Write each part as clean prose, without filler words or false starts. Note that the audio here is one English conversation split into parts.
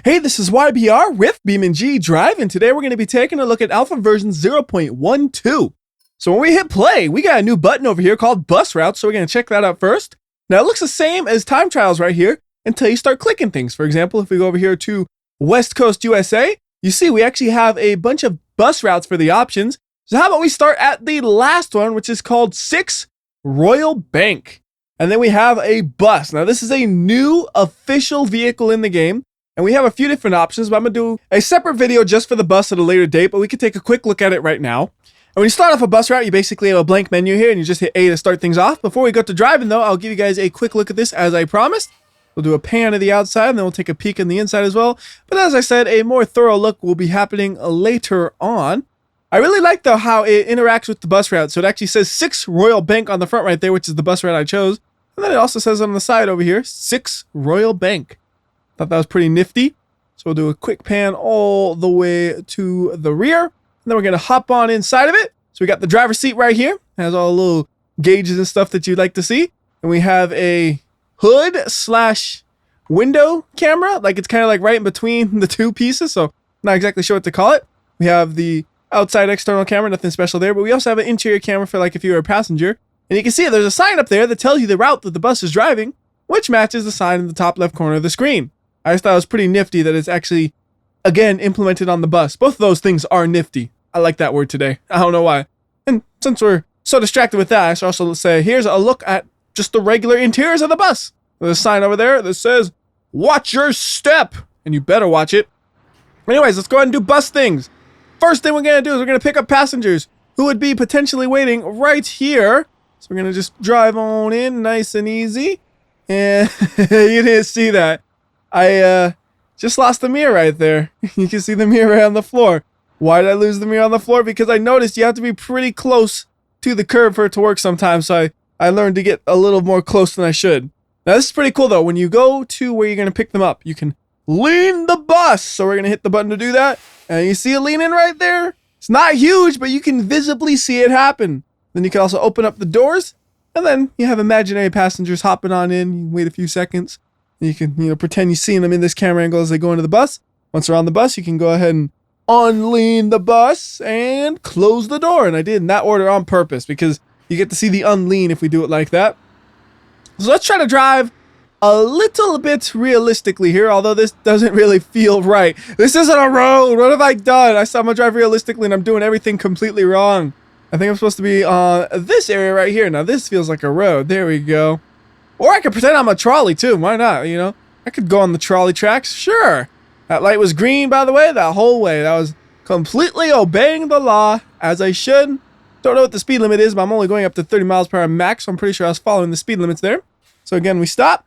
Hey, this is WhyBeAre with BeamNG.drive, and today we're going to be taking a look at alpha version 0.12. So when we hit play, we got a new button over here called bus routes, so we're going to check that out first. Now it looks the same as time trials right here until you start clicking things. For example, if we go over here to West Coast USA, you see we actually have a bunch of bus routes for the options. So how about we start at the last one, which is called 6 Royal Bank. And then we have a bus. Now this is a new official vehicle in the game. And we have a few different options, but I'm going to do a separate video just for the bus at a later date, but we could take a quick look at it right now. And when you start off a bus route, you basically have a blank menu here, and you just hit A to start things off. Before we go to driving, though, I'll give you guys a quick look at this as I promised. We'll do a pan of the outside, and then we'll take a peek in the inside as well. But as I said, a more thorough look will be happening later on. I really like, though, how it interacts with the bus route. So it actually says 6 Royal Bank on the front right there, which is the bus route I chose. And then it also says on the side over here, 6 Royal Bank. Thought that was pretty nifty. So we'll do a quick pan all the way to the rear. And then we're going to hop on inside of it. So we got the driver's seat right here. It has all the little gauges and stuff that you'd like to see. And we have a hood/window camera. Like it's kind of like right in between the two pieces. So not exactly sure what to call it. We have the outside external camera. Nothing special there. But we also have an interior camera for like if you were a passenger. And you can see there's a sign up there that tells you the route that the bus is driving, which matches the sign in the top left corner of the screen. I just thought it was pretty nifty that it's actually, again, implemented on the bus. Both of those things are nifty. I like that word today. I don't know why. And since we're so distracted with that, I should also say, here's a look at just the regular interiors of the bus. There's a sign over there that says, watch your step. And you better watch it. Anyways, let's go ahead and do bus things. First thing we're going to do is we're going to pick up passengers who would be potentially waiting right here. So we're going to just drive on in nice and easy. And you didn't see that. I just lost the mirror right there. You can see the mirror right on the floor. Why did I lose the mirror on the floor? Because I noticed you have to be pretty close to the curb for it to work sometimes. So I learned to get a little more close than I should. Now this is pretty cool though. When you go to where you're going to pick them up, you can lean the bus. So we're going to hit the button to do that. And you see it leaning right there? It's not huge, but you can visibly see it happen. Then you can also open up the doors. And then you have imaginary passengers hopping on in. You can wait a few seconds. You can, pretend you're seeing them in this camera angle as they go into the bus. Once they're on the bus, you can go ahead and unlean the bus and close the door. And I did in that order on purpose because you get to see the unlean if we do it like that. So let's try to drive a little bit realistically here, although this doesn't really feel right. This isn't a road. What have I done? I said I'm going to drive realistically and I'm doing everything completely wrong. I think I'm supposed to be on this area right here. Now this feels like a road. There we go. Or I could pretend I'm a trolley too. Why not? I could go on the trolley tracks. Sure. That light was green, by the way, that whole way. That was completely obeying the law as I should. Don't know what the speed limit is, but I'm only going up to 30 miles per hour max. So I'm pretty sure I was following the speed limits there. So again, we stop.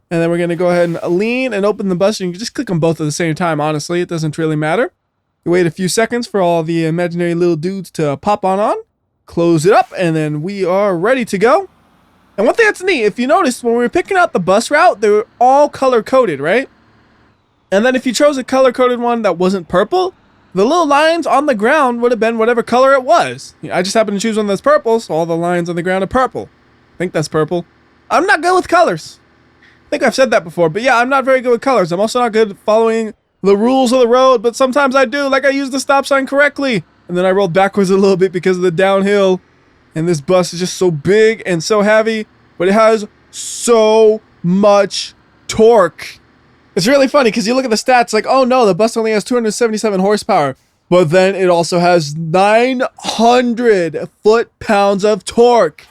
And then we're going to go ahead and lean and open the bus. You can just click on both at the same time, honestly. It doesn't really matter. You wait a few seconds for all the imaginary little dudes to pop on. Close it up. And then we are ready to go. And one thing that's neat, if you notice, when we were picking out the bus route, they were all color-coded, right? And then if you chose a color-coded one that wasn't purple, the little lines on the ground would have been whatever color it was. I just happened to choose one that's purple, so all the lines on the ground are purple. I think that's purple. I'm not good with colors. I think I've said that before, but yeah, I'm not very good with colors. I'm also not good at following the rules of the road, but sometimes I do, like I used the stop sign correctly. And then I rolled backwards a little bit because of the downhill. And this bus is just so big and so heavy, but it has so much torque. It's really funny because you look at the stats like, oh no, the bus only has 277 horsepower, but then it also has 900 foot-pounds of torque.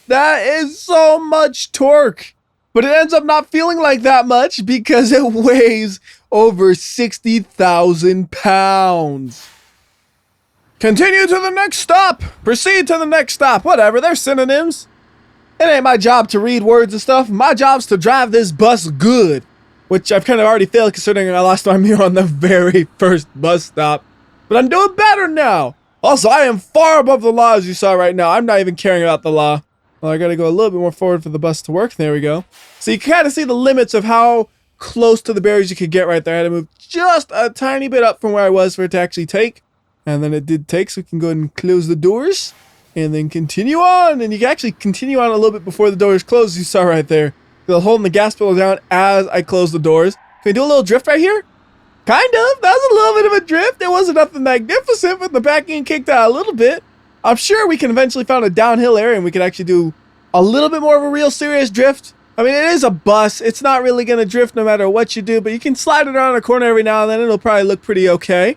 That is so much torque, but it ends up not feeling like that much because it weighs over 60,000 pounds. Continue to the next stop. Proceed to the next stop. Whatever, they're synonyms. It ain't my job to read words and stuff. My job's to drive this bus good. Which I've kind of already failed considering I lost my mirror on the very first bus stop. But I'm doing better now. Also, I am far above the law as you saw right now. I'm not even caring about the law. Well, I gotta go a little bit more forward for the bus to work. There we go. So you can kind of see the limits of how close to the barriers you could get right there. I had to move just a tiny bit up from where I was for it to actually take. And then it did take, so we can go ahead and close the doors. And then continue on. And you can actually continue on a little bit before the doors close, as you saw right there. They're holding the gas pedal down as I close the doors. Can we do a little drift right here? Kind of. That was a little bit of a drift. It wasn't nothing magnificent, but the back end kicked out a little bit. I'm sure we can eventually find a downhill area and we can actually do a little bit more of a real serious drift. I mean, it is a bus. It's not really going to drift no matter what you do, but you can slide it around a corner every now and then. It'll probably look pretty okay. Is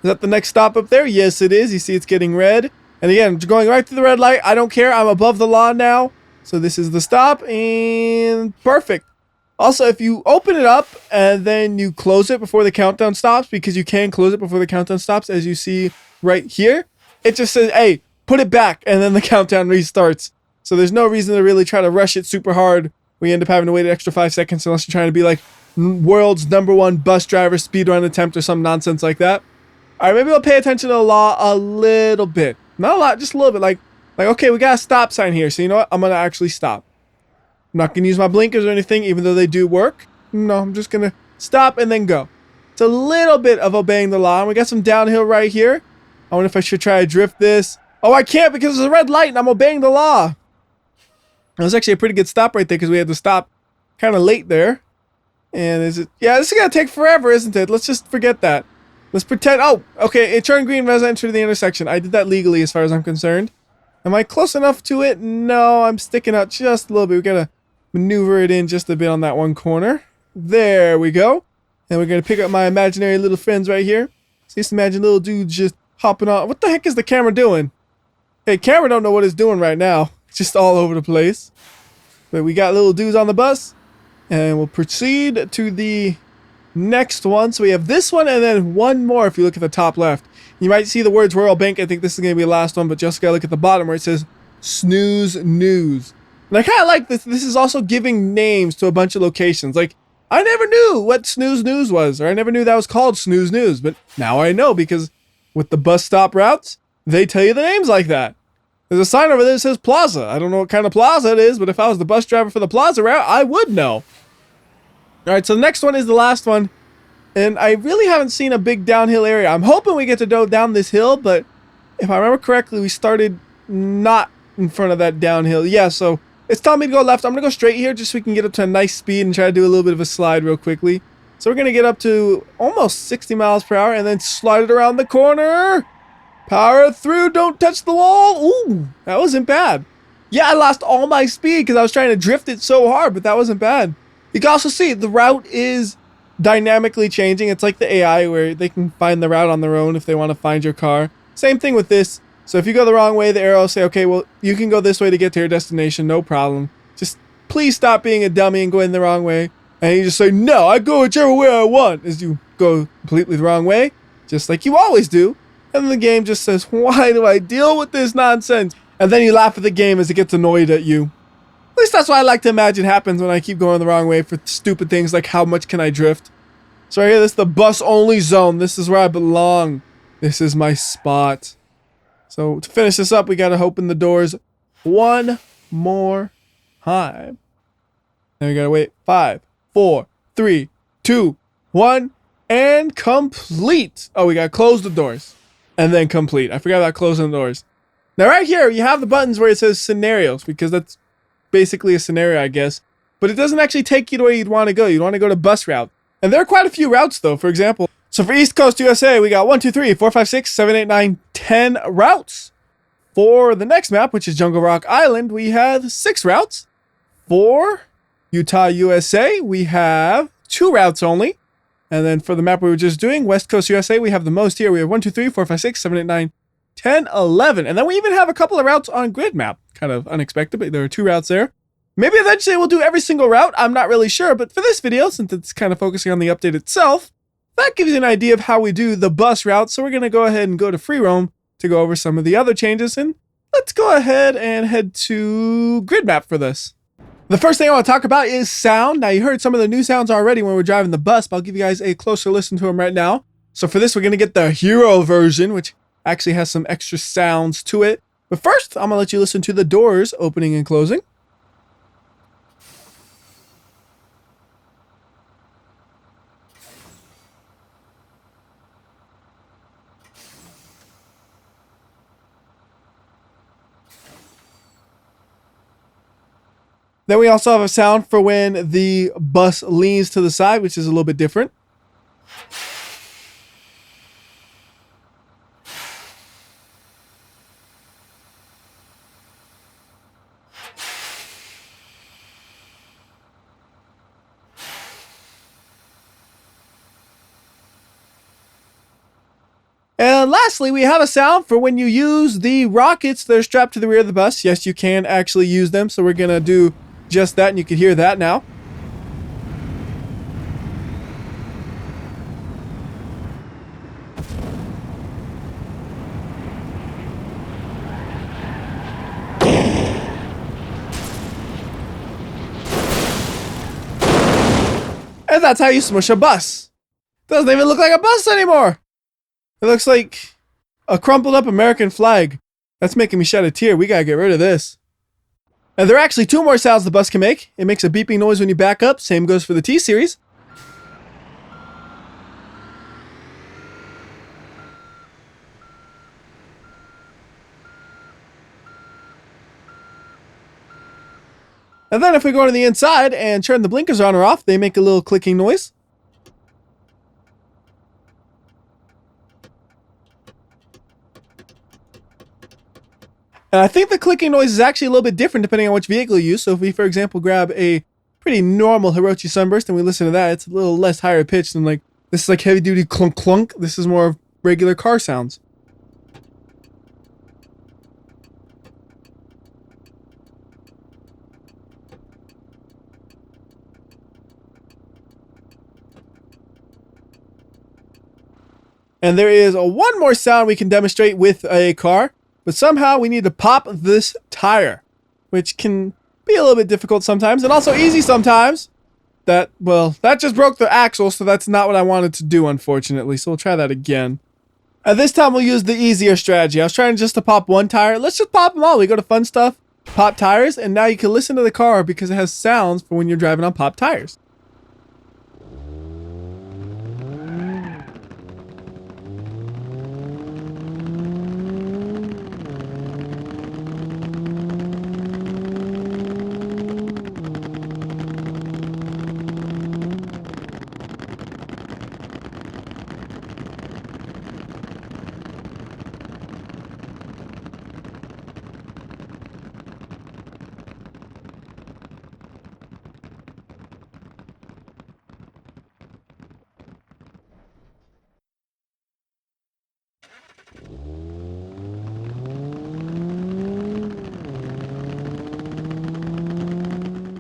that the next stop up there? Yes, it is. You see it's getting red. And again, going right through the red light. I don't care. I'm above the law now. So this is the stop and perfect. Also, if you open it up and then you close it before the countdown stops, because you can close it before the countdown stops, as you see right here, it just says, hey, put it back, and then the countdown restarts. So there's no reason to really try to rush it super hard. We end up having to wait an extra 5 seconds unless you're trying to be like world's #1 bus driver speedrun attempt or some nonsense like that. All right, maybe we'll pay attention to the law a little bit. Not a lot, just a little bit. Like, okay, we got a stop sign here. So you know what? I'm going to actually stop. I'm not going to use my blinkers or anything, even though they do work. No, I'm just going to stop and then go. It's a little bit of obeying the law. And we got some downhill right here. I wonder if I should try to drift this. Oh, I can't because there's a red light and I'm obeying the law. It was actually a pretty good stop right there because we had to stop kind of late there. And is it? Yeah, this is going to take forever, isn't it? Let's just forget that. Let's pretend. Oh, okay. It turned green as I entered the intersection. I did that legally as far as I'm concerned. Am I close enough to it? No, I'm sticking out just a little bit. We got to maneuver it in just a bit on that one corner. There we go. And we're going to pick up my imaginary little friends right here. So just imagine little dudes just hopping on. What the heck is the camera doing? Hey, camera don't know what it's doing right now. It's just all over the place. But we got little dudes on the bus. And we'll proceed to the next one. So we have this one and then one more if you look at the top left. You might see the words Royal Bank. I think this is going to be the last one, but just got to look at the bottom where it says Snooze News. And I kind of like this. This is also giving names to a bunch of locations. Like, I never knew what Snooze News was, or I never knew that was called Snooze News, but now I know because with the bus stop routes, they tell you the names like that. There's a sign over there that says Plaza. I don't know what kind of plaza it is, but if I was the bus driver for the Plaza route, I would know. All right, so the next one is the last one. And I really haven't seen a big downhill area. I'm hoping we get to go down this hill, but if I remember correctly, we started not in front of that downhill. Yeah, so it's telling me to go left. I'm going to go straight here just so we can get up to a nice speed and try to do a little bit of a slide real quickly. So we're going to get up to almost 60 miles per hour and then slide it around the corner. Power through. Don't touch the wall. Ooh, that wasn't bad. Yeah, I lost all my speed because I was trying to drift it so hard, but that wasn't bad. You can also see the route is dynamically changing. It's like the AI where they can find the route on their own if they want to find your car. Same thing with this. So if you go the wrong way, the arrow will say, okay, well, you can go this way to get to your destination. No problem. Just please stop being a dummy and go in the wrong way. And you just say, no, I go whichever way I want, as you go completely the wrong way, just like you always do. And then the game just says, why do I deal with this nonsense? And then you laugh at the game as it gets annoyed at you. At least that's what I like to imagine happens when I keep going the wrong way for stupid things like how much can I drift. So right here, this is the bus only zone. This is where I belong. This is my spot. So to finish this up, we got to open the doors one more time. Then we got to wait 5, 4, 3, 2, 1, and complete. Oh, we got to close the doors and then complete. I forgot about closing the doors. Now right here, you have the buttons where it says scenarios because that's basically a scenario, I guess. But it doesn't actually take you to where you'd want to go. You'd want to go to bus route. And there are quite a few routes, though. For example, so for East Coast USA, we got 1, 2, 3, 4, 5, 6, 7, 8, 9, 10 routes. For the next map, which is Jungle Rock Island, we have 6 routes. For Utah, USA, we have 2 routes only. And then for the map we were just doing, West Coast USA, we have the most here. We have 1, 2, 3, 4, 5, 6, 7, 8, 9, 10, 11. And then we even have a couple of routes on grid map. Kind of unexpected, but there are 2 routes there. Maybe eventually we'll do every single route. I'm not really sure, but for this video, since it's kind of focusing on the update itself, that gives you an idea of how we do the bus route. So we're going to go ahead and go to free roam to go over some of the other changes. And let's go ahead and head to grid map for this. The first thing I want to talk about is sound. Now, you heard some of the new sounds already when we're driving the bus, but I'll give you guys a closer listen to them right now. So for this, we're going to get the hero version, which actually has some extra sounds to it. But first, I'm going to let you listen to the doors opening and closing. Then we also have a sound for when the bus leans to the side, which is a little bit different. And lastly, we have a sound for when you use the rockets that are strapped to the rear of the bus. Yes, you can actually use them, so we're gonna do just that, and you can hear that now. And that's how you smush a bus. Doesn't even look like a bus anymore. It looks like a crumpled up American flag. That's making me shed a tear. We gotta get rid of this. And there are actually 2 more sounds the bus can make. It makes a beeping noise when you back up. Same goes for the T-Series. And then if we go to the inside and turn the blinkers on or off, they make a little clicking noise. And I think the clicking noise is actually a little bit different depending on which vehicle you use. So if we, for example, grab a pretty normal Hirochi Sunburst and we listen to that, it's a little less higher pitched than like, this is like heavy duty clunk clunk. This is more regular car sounds. And there is one more sound we can demonstrate with a car, but somehow we need to pop this tire, which can be a little bit difficult sometimes and also easy sometimes. That just broke the axle, so that's not what I wanted to do, unfortunately. So we'll try that again. And this time we'll use the easier strategy. I was trying just to pop one tire. Let's just pop them all. We go to Fun Stuff, Pop Tires, and now you can listen to the car because it has sounds for when you're driving on pop tires.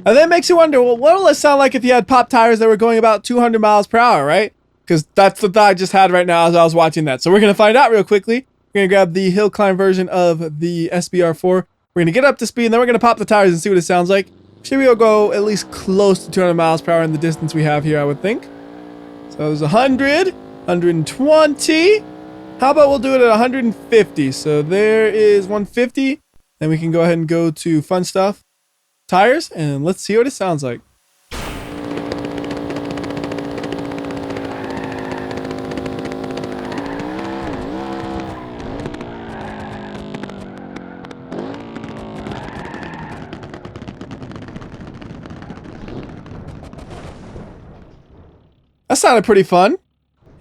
And that makes you wonder, well, what will it sound like if you had pop tires that were going about 200 miles per hour, right? Because that's the thought I just had right now as I was watching that. So we're going to find out real quickly. We're going to grab the hill climb version of the SBR4. We're going to get up to speed, and then we're going to pop the tires and see what it sounds like. Should be able to go at least close to 200 miles per hour in the distance we have here, I would think. So it was 100, 120. How about we'll do it at 150? So there is 150. Then we can go ahead and go to Fun Stuff, Tires, and let's see what it sounds like. That sounded pretty fun.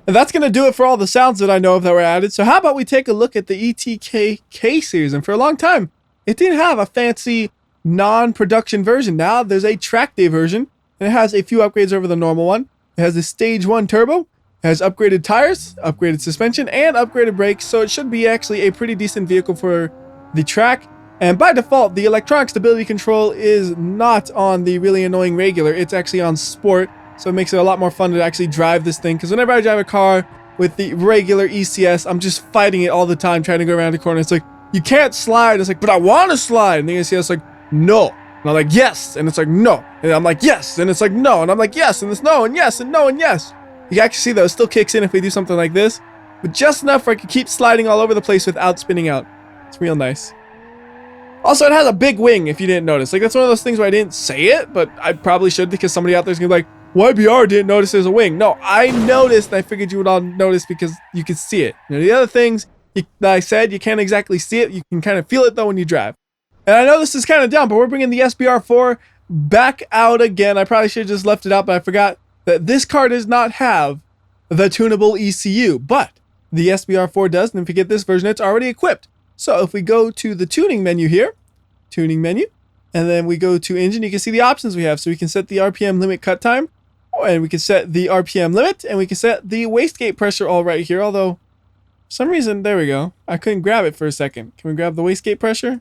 And that's going to do it for all the sounds that I know of that were added. So how about we take a look at the ETK Casey? And for a long time, it didn't have a fancy non-production version. Now there's a track day version, and it has a few upgrades over the normal one. It has a stage 1 turbo, it has upgraded tires, upgraded suspension, and upgraded brakes. So it should be actually a pretty decent vehicle for the track. And by default, the electronic stability control is not on the really annoying regular. It's actually on sport. So it makes it a lot more fun to actually drive this thing. Because whenever I drive a car with the regular ECS, I'm just fighting it all the time, trying to go around the corner. It's like, you can't slide. It's like, but I want to slide. And the ECS is like, no. And I'm like, yes. And it's like, no. And I'm like, yes. And it's like, no. And I'm like, yes. And it's no and yes and no and yes. You can actually see that it still kicks in if we do something like this. But just enough where I can keep sliding all over the place without spinning out. It's real nice. Also, it has a big wing, if you didn't notice. Like, that's one of those things where I didn't say it, but I probably should, because somebody out there's going to be like, WhyBeAre didn't notice there's a wing. No, I noticed, and I figured you would all notice because you could see it. You know, the other things that I said, you can't exactly see it. You can kind of feel it, though, when you drive. And I know this is kind of dumb, but we're bringing the SBR4 back out again. I probably should have just left it out, but I forgot that this car does not have the tunable ECU, but the SBR4 does. And if you get this version, it's already equipped. So if we go to the tuning menu here, tuning menu, and then we go to engine, you can see the options we have. So we can set the RPM limit cut time, and we can set the RPM limit, and we can set the wastegate pressure all right here. Although, some reason, there we go. I couldn't grab it for a second. Can we grab the wastegate pressure?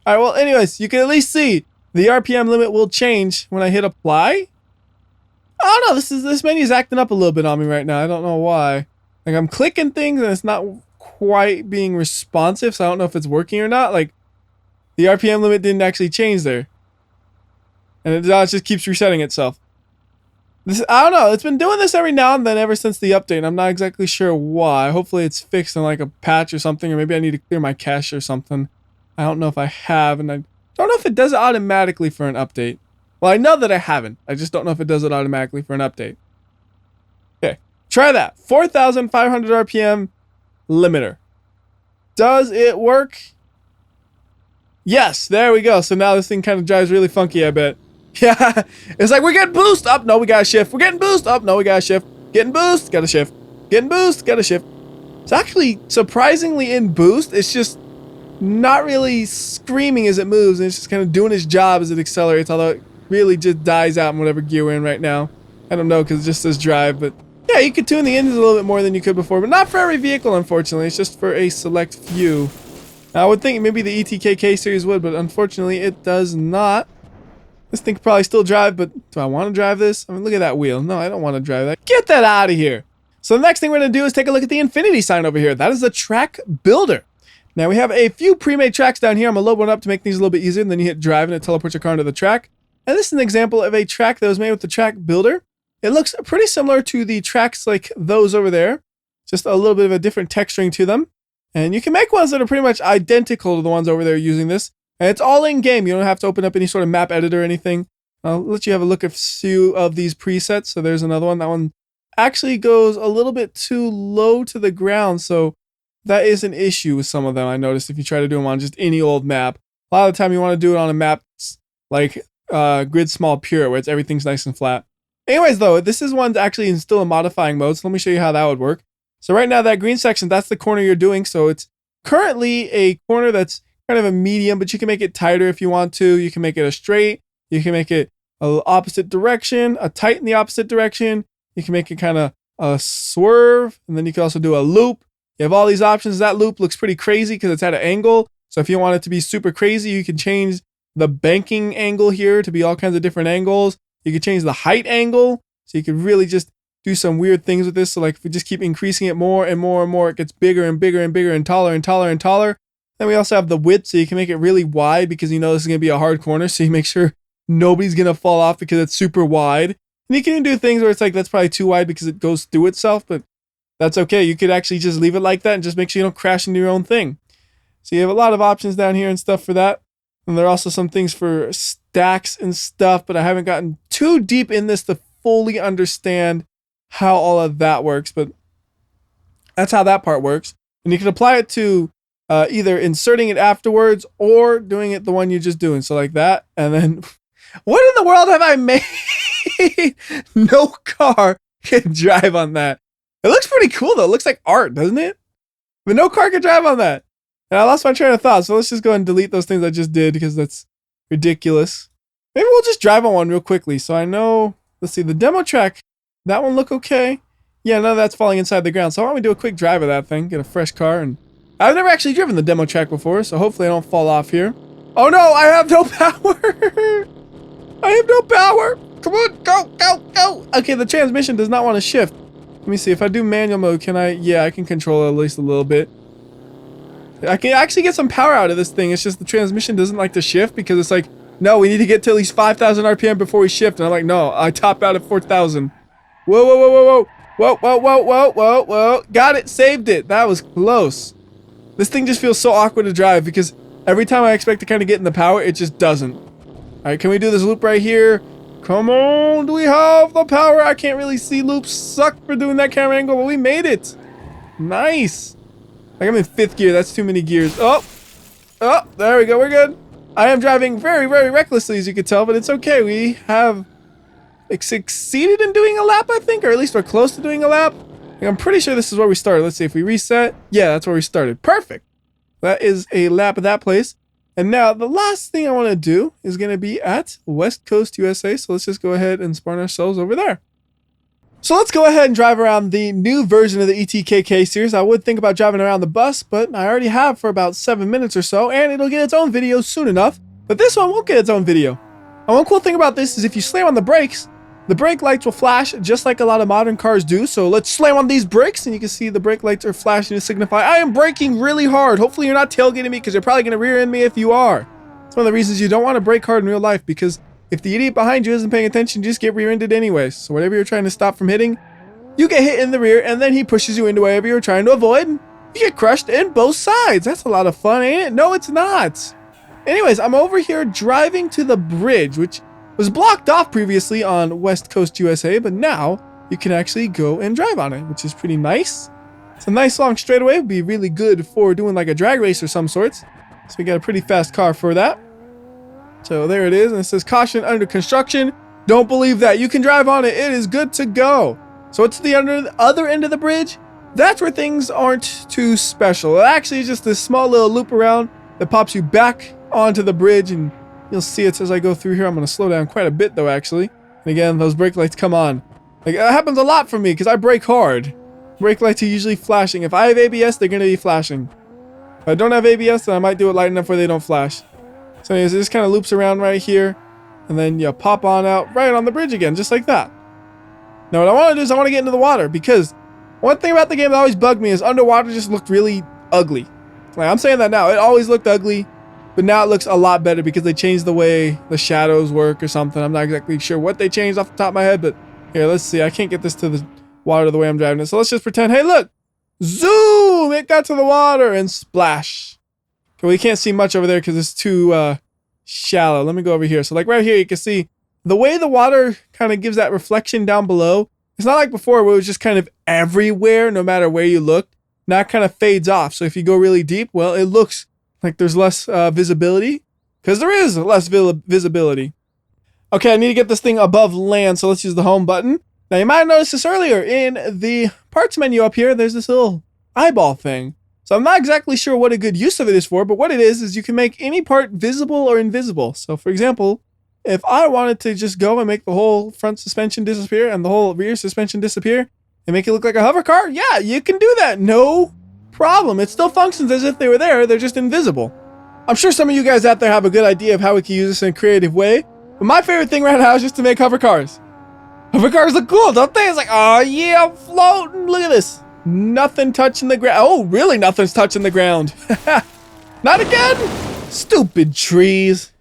All right, well, anyways, you can at least see the RPM limit will change when I hit apply. I don't know, this menu is acting up a little bit on me right now. I don't know why. Like, I'm clicking things and it's not quite being responsive, so I don't know if it's working or not. Like, the RPM limit didn't actually change there. And it just keeps resetting itself. I don't know, it's been doing this every now and then ever since the update. I'm not exactly sure why. Hopefully it's fixed in like a patch or something, or maybe I need to clear my cache or something. I don't know if I have, and I don't know if it does it automatically for an update. Well, I know that I haven't. I just don't know if it does it automatically for an update. Okay, try that. 4,500 RPM limiter. Does it work? Yes, there we go. So now this thing kind of drives really funky, I bet. Yeah, it's like we're getting boost up. No, we gotta shift. We're getting boost up. No, we gotta shift. Getting boost, gotta shift. Getting boost, gotta shift. It's actually surprisingly in boost. It's just not really screaming as it moves, and it's just kind of doing its job as it accelerates, although it really just dies out in whatever gear we're in right now. I don't know because it just says drive, but yeah, you could tune the engines a little bit more than you could before, but not for every vehicle, unfortunately. It's just for a select few. I would think maybe the ETK Casey series would, but unfortunately it does not. This thing could probably still drive, but do I want to drive this? I mean, look at that wheel. No, I don't want to drive that. Get that out of here. So the next thing we're going to do is take a look at the infinity sign over here. That is the track builder. Now we have a few pre-made tracks down here. I'm going to load one up to make things a little bit easier, and then you hit drive and it teleports your car into the track. And this is an example of a track that was made with the track builder. It looks pretty similar to the tracks like those over there. Just a little bit of a different texturing to them. And you can make ones that are pretty much identical to the ones over there using this. And it's all in game. You don't have to open up any sort of map editor or anything. I'll let you have a look at a few of these presets. So there's another one. That one actually goes a little bit too low to the ground. So that is an issue with some of them, I noticed, if you try to do them on just any old map. A lot of the time you want to do it on a map like Grid Small Pure, where everything's nice and flat. Anyways, though, this is one actually still in modifying mode. So let me show you how that would work. So right now, that green section, that's the corner you're doing. So it's currently a corner that's kind of a medium, but you can make it tighter if you want to. You can make it a straight. You can make it a opposite direction, a tight in the opposite direction. You can make it kind of a swerve, and then you can also do a loop. You have all these options. That loop looks pretty crazy because it's at an angle. So if you want it to be super crazy, you can change the banking angle here to be all kinds of different angles. You can change the height angle. So you could really just do some weird things with this. So like if we just keep increasing it more and more and more, it gets bigger and bigger and bigger and taller and taller and taller. Then we also have the width, so you can make it really wide because you know this is going to be a hard corner. So you make sure nobody's going to fall off because it's super wide. And you can even do things where it's like, that's probably too wide because it goes through itself, but that's okay. You could actually just leave it like that and just make sure you don't crash into your own thing. So you have a lot of options down here and stuff for that. And there are also some things for stacks and stuff, but I haven't gotten too deep in this to fully understand how all of that works, but that's how that part works. And you can apply it to either inserting it afterwards or doing it the one you're just doing. So like that. And then what in the world have I made? No car can drive on that. It looks pretty cool though. It looks like art, doesn't it? But no car can drive on that. And I lost my train of thought. So let's just go ahead and delete those things I just did because that's ridiculous. Maybe we'll just drive on one real quickly. So I know, let's see, the demo track, that one look okay. Yeah, none of that's falling inside the ground. So why don't we do a quick drive of that thing, get a fresh car. And I've never actually driven the demo track before, so hopefully I don't fall off here. Oh no, I have no power. I have no power. Come on, go, go, go. Okay, the transmission does not want to shift. Let me see, if I do manual mode, can I? Yeah, I can control it at least a little bit. I can actually get some power out of this thing. It's just the transmission doesn't like to shift because it's like, no, we need to get to at least 5,000 RPM before we shift. And I'm like, no, I top out at 4,000. Whoa, whoa, whoa, whoa, whoa. Whoa, whoa, whoa, whoa, whoa, whoa. Got it, saved it. That was close. This thing just feels so awkward to drive because every time I expect to kind of get in the power, it just doesn't. All right, can we do this loop right here? Come on, do we have the power? I can't really see. Loops suck for doing that camera angle, but we made it. Nice. Like I'm in 5th gear. That's too many gears. Oh, there we go. We're good. I am driving very, very recklessly, as you can tell, but it's okay. We have succeeded in doing a lap, I think, or at least we're close to doing a lap. I'm pretty sure this is where we started. Let's see if we reset. Yeah, that's where we started. Perfect. That is a lap of that place. And now the last thing I want to do is going to be at West Coast, USA. So let's just go ahead and spawn ourselves over there. So let's go ahead and drive around the new version of the ETK Casey. I would think about driving around the bus, but I already have for about 7 minutes or so, and it'll get its own video soon enough. But this one won't get its own video. And one cool thing about this is if you slam on the brakes, the brake lights will flash just like a lot of modern cars do. So let's slam on these brakes, and you can see the brake lights are flashing to signify I am braking really hard. Hopefully you're not tailgating me, because you're probably going to rear end me if you are. It's one of the reasons you don't want to brake hard in real life, because if the idiot behind you isn't paying attention, you just get rear-ended anyways. So whatever you're trying to stop from hitting, you get hit in the rear, and then he pushes you into whatever you're trying to avoid. You get crushed in both sides. That's a lot of fun, ain't it? No, it's not. Anyways, I'm over here driving to the bridge, which was blocked off previously on West Coast USA, but now you can actually go and drive on it, which is pretty nice. It's a nice long straightaway. Would be really good for doing like a drag race or some sorts. So we got a pretty fast car for that. So there it is, and it says caution under construction. Don't believe that. You can drive on it. It is good to go. So it's the other end of the bridge. That's where things aren't too special. It actually is just this small little loop around that pops you back onto the bridge, and you'll see it as I go through here. I'm going to slow down quite a bit though, actually. And again, those brake lights come on. Like, that happens a lot for me because I brake hard. Brake lights are usually flashing. If I have ABS, they're going to be flashing. If I don't have ABS, then I might do it light enough where they don't flash. So anyways, it just kind of loops around right here, and then you pop on out right on the bridge again, just like that. Now what I want to do is I want to get into the water, because one thing about the game that always bugged me is underwater just looked really ugly. Like, I'm saying that now. It always looked ugly, but now it looks a lot better because they changed the way the shadows work or something. I'm not exactly sure what they changed off the top of my head, but here, let's see. I can't get this to the water the way I'm driving it, so let's just pretend, hey look, zoom, it got to the water, and splash. Okay, we can't see much over there because it's too shallow. Let me go over here. So like right here, you can see the way the water kind of gives that reflection down below. It's not like before where it was just kind of everywhere, no matter where you looked. Now it kind of fades off. So if you go really deep, well, it looks like there's less visibility, because there is less visibility. Okay, I need to get this thing above land, so let's use the home button. Now you might have noticed this earlier in the parts menu up here. There's this little eyeball thing. So I'm not exactly sure what a good use of it is for, but what it is you can make any part visible or invisible. So for example, if I wanted to just go and make the whole front suspension disappear and the whole rear suspension disappear and make it look like a hover car, yeah, you can do that. No problem. It still functions as if they were there. They're just invisible. I'm sure some of you guys out there have a good idea of how we can use this in a creative way, but my favorite thing right now is just to make hover cars. Hover cars look cool, don't they? It's like, oh yeah, I'm floating. Look at this. Nothing touching the ground. Oh, really? Nothing's touching the ground. Not again? Stupid trees.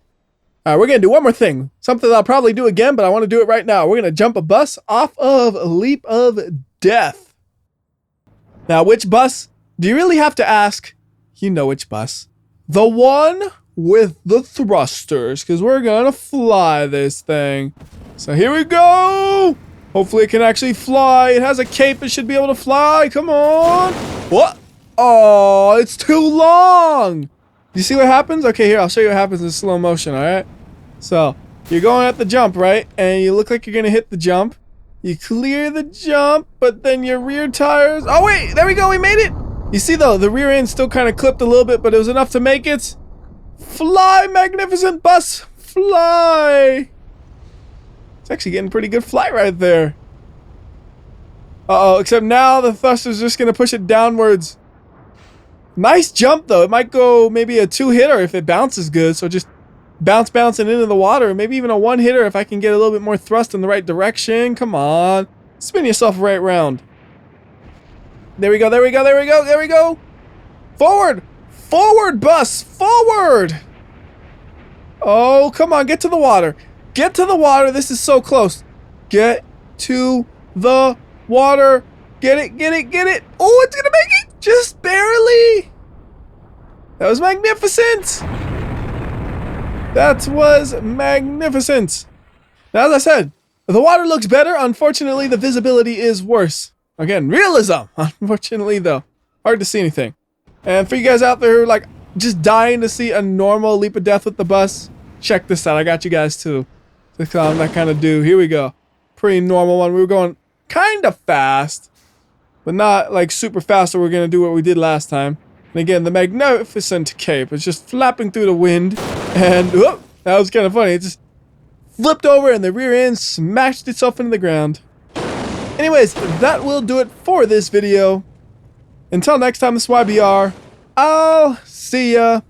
All right, we're going to do one more thing. Something that I'll probably do again, but I want to do it right now. We're going to jump a bus off of a leap of death. Now, which bus? Do you really have to ask? You know which bus. The one with the thrusters, because we're going to fly this thing. So here we go. Hopefully it can actually fly. It has a cape. It should be able to fly. Come on. What? Oh, it's too long. You see what happens? Okay, here, I'll show you what happens in slow motion, all right? So, you're going at the jump, right? And you look like you're going to hit the jump. You clear the jump, but then your rear tires... Oh, wait, there we go. We made it. You see, though, the rear end still kind of clipped a little bit, but it was enough to make it. Fly, magnificent bus. Fly. It's actually getting pretty good flight right there. Uh-oh, except now the thruster's just going to push it downwards. Nice jump, though. It might go maybe a 2-hitter if it bounces good. So just bouncing into the water. Maybe even a 1-hitter if I can get a little bit more thrust in the right direction. Come on. Spin yourself right round. There we go, there we go, there we go, there we go. Forward. Forward, bus. Forward. Oh, come on. Get to the water. Get to the water. This is so close. Get to the water. Get it, get it, get it. Oh, it's going to make it. Just barely. That was magnificent. That was magnificent. Now, as I said, the water looks better. Unfortunately, the visibility is worse. Again, realism. Unfortunately, though, hard to see anything. And for you guys out there who are like just dying to see a normal leap of death with the bus, check this out. I got you guys too. That's what I'm that kind of dude. Here we go. Pretty normal one. We were going kind of fast, but not like super fast, so we're going to do what we did last time. And again, the magnificent cape is just flapping through the wind. And whoop, that was kind of funny. It just flipped over and the rear end smashed itself into the ground. Anyways, that will do it for this video. Until next time, this is WhyBeAre. I'll see ya.